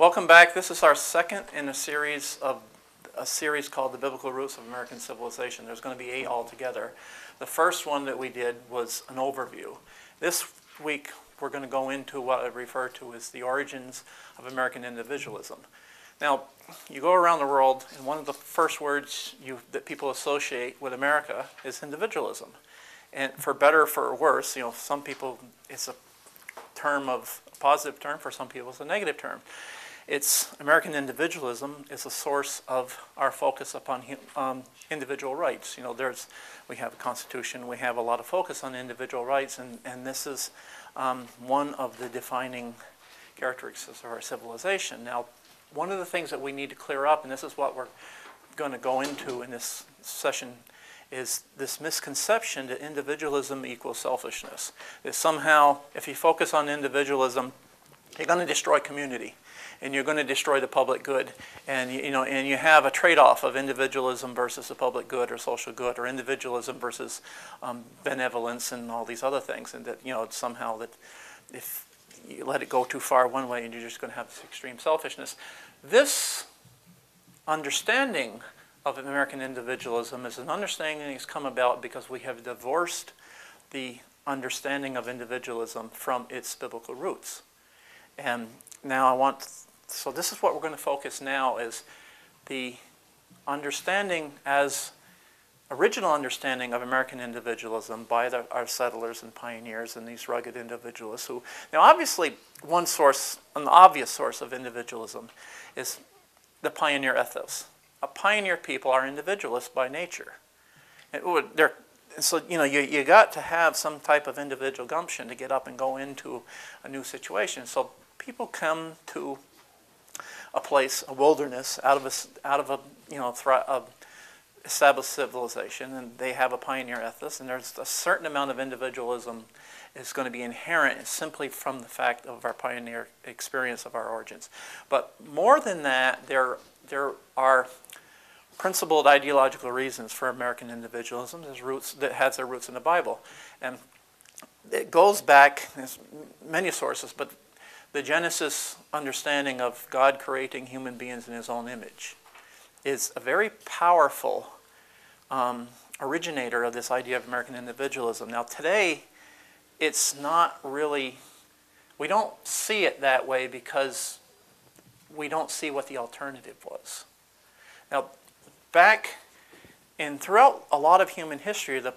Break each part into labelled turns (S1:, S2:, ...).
S1: Welcome back. This is our second in a series called The Biblical Roots of American Civilization. There's going to be 8 altogether. The first one that we did was an overview. This week we're going to go into what I refer to as the origins of American individualism. Now, you go around the world, and one of the first words that people associate with America is individualism. And for better or for worse, some people, it's a positive term, for some people it's a negative term. American individualism is a source of our focus upon individual rights. We have a constitution, we have a lot of focus on individual rights, and this is one of the defining characteristics of our civilization. Now, one of the things that we need to clear up, and this is what we're going to go into in this session, is this misconception that individualism equals selfishness. That somehow, if you focus on individualism, you're going to destroy community, and you're going to destroy the public good, and you have a trade-off of individualism versus the public good or social good, or individualism versus benevolence and all these other things, and that somehow that if you let it go too far one way, and you're just going to have this extreme selfishness. This understanding of American individualism is an understanding that's come about because we have divorced the understanding of individualism from its biblical roots. And now so this is what we're going to focus now, is the understanding original understanding of American individualism by our settlers and pioneers and these rugged individualists who, now obviously an obvious source of individualism is the pioneer ethos. A pioneer people are individualists by nature. So you got to have some type of individual gumption to get up and go into a new situation. So people come to a place, a wilderness, out of a established civilization, and they have a pioneer ethos, and there's a certain amount of individualism is going to be inherent simply from the fact of our pioneer experience of our origins. But more than that, there are principled ideological reasons for American individualism. That has their roots in the Bible, and it goes back. There's many sources, but the Genesis understanding of God creating human beings in His own image is a very powerful originator of this idea of American individualism. Now today, it's not really, we don't see it that way because we don't see what the alternative was. Now, throughout a lot of human history, the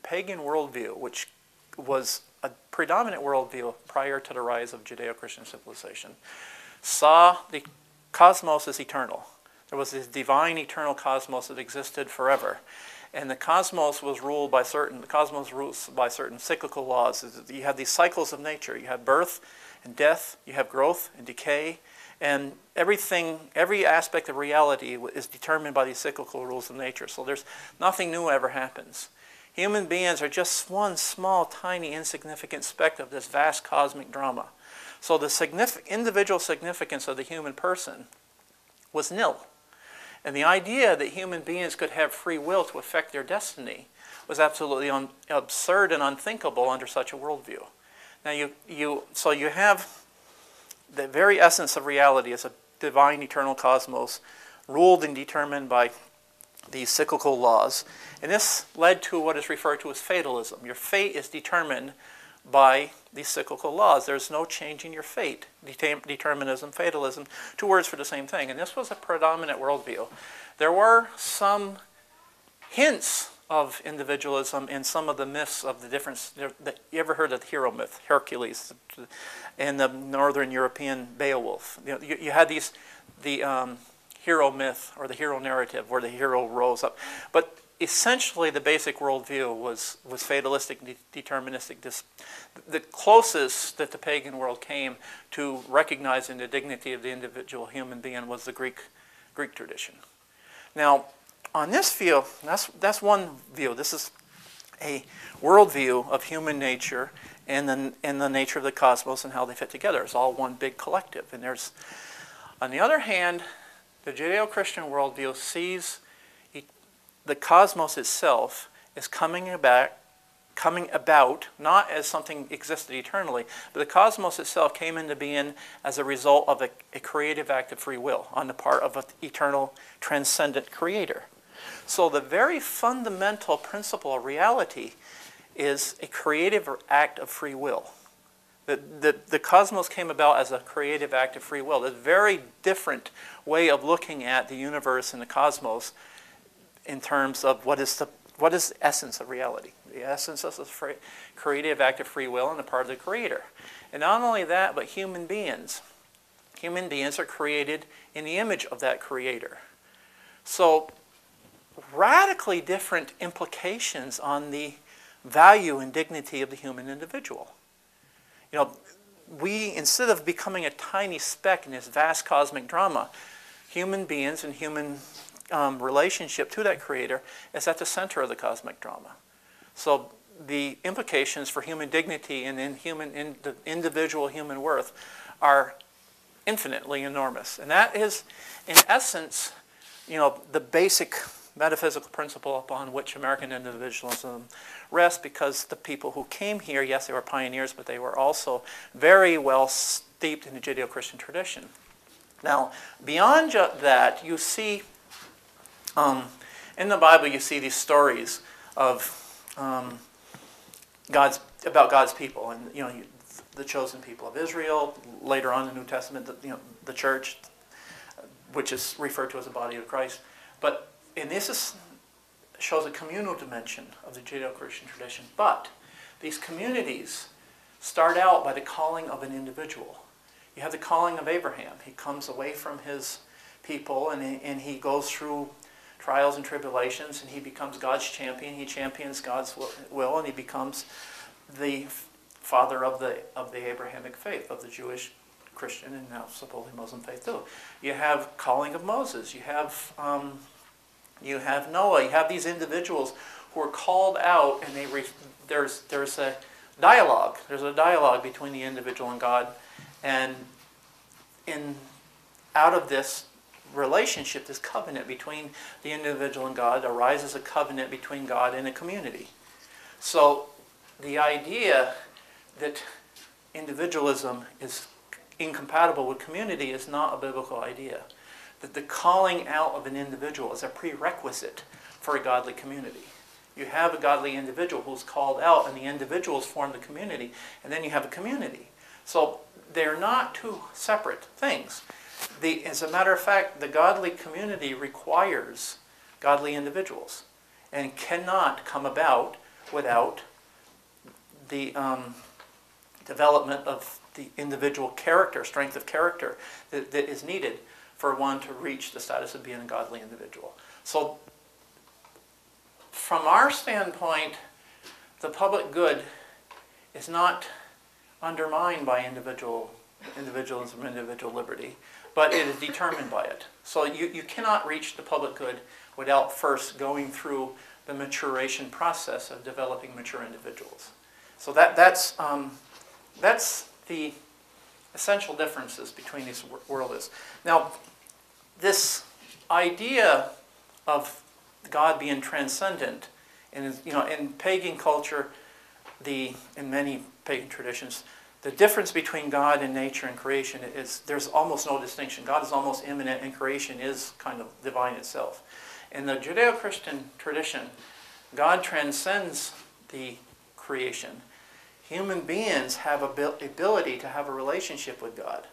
S1: pagan worldview, which was a predominant worldview prior to the rise of Judeo-Christian civilization, saw the cosmos as eternal. There was this divine eternal cosmos that existed forever. And the cosmos was ruled by certain cyclical laws. You have these cycles of nature. You have birth and death, you have growth and decay, and every aspect of reality is determined by these cyclical rules of nature. So there's nothing new ever happens. Human beings are just one small, tiny, insignificant speck of this vast cosmic drama. So the individual significance of the human person was nil. And the idea that human beings could have free will to affect their destiny was absolutely absurd and unthinkable under such a worldview. Now so you have the very essence of reality as a divine eternal cosmos ruled and determined by these cyclical laws. And this led to what is referred to as fatalism. Your fate is determined by these cyclical laws. There's no changing your fate. Determinism, fatalism, 2 words for the same thing. And this was a predominant worldview. There were some hints of individualism in some of the myths of the difference. You ever heard of the hero myth, Hercules, and the Northern European Beowulf? You had the hero myth or the hero narrative where the hero rose up. But essentially, the basic worldview was fatalistic, deterministic. The closest that the pagan world came to recognizing the dignity of the individual human being was the Greek tradition. Now, on this view, that's one view. This is a worldview of human nature and the nature of the cosmos and how they fit together. It's all one big collective. And on the other hand, the Judeo-Christian worldview sees the cosmos itself is coming coming about, not as something existed eternally, but the cosmos itself came into being as a result of a creative act of free will on the part of an eternal, transcendent creator. So the very fundamental principle of reality is a creative act of free will. The cosmos came about as a creative act of free will. It's a very different way of looking at the universe and the cosmos in terms of what is the essence of reality. The essence is a creative act of free will on the part of the creator. And not only that, but human beings. Human beings are created in the image of that creator. So radically different implications on the value and dignity of the human individual. You know, we, instead of becoming a tiny speck in this vast cosmic drama, human beings and human relationship to that creator is at the center of the cosmic drama. So the implications for human dignity and in the individual human worth are infinitely enormous. And that is, in essence, you know, the basic metaphysical principle upon which American individualism rests, because the people who came here, yes, they were pioneers, but they were also very well steeped in the Judeo-Christian tradition. Now, beyond that, you see, in the Bible, you see these stories of about God's people, and you know, the chosen people of Israel. Later on in the New Testament, the church, which is referred to as the body of Christ. And this shows a communal dimension of the Judeo-Christian tradition. But these communities start out by the calling of an individual. You have the calling of Abraham. He comes away from his people, and he goes through trials and tribulations, and he becomes God's champion. He champions God's will, and he becomes the father of the Abrahamic faith, of the Jewish, Christian, and now supposedly Muslim faith too. You have calling of Moses. You have Noah. You have these individuals who are called out, and there's a dialogue. There's a dialogue between the individual and God, and out of this relationship, this covenant between the individual and God, arises a covenant between God and a community. So the idea that individualism is incompatible with community is not a biblical idea. That the calling out of an individual is a prerequisite for a godly community. You have a godly individual who's called out, and the individuals form the community, and then you have a community. So they're not two separate things. As a matter of fact, the godly community requires godly individuals and cannot come about without the development of the individual character, strength of character that is needed for one to reach the status of being a godly individual. So from our standpoint, the public good is not undermined by individualism, individual liberty, but it is determined by it. So you cannot reach the public good without first going through the maturation process of developing mature individuals. So that's the essential differences between these worlds. Now, this idea of God being transcendent, and in pagan culture, in many pagan traditions, the difference between God and nature and creation is there's almost no distinction. God is almost immanent, and creation is kind of divine itself. In the Judeo-Christian tradition, God transcends the creation. Human beings have ability to have a relationship with God.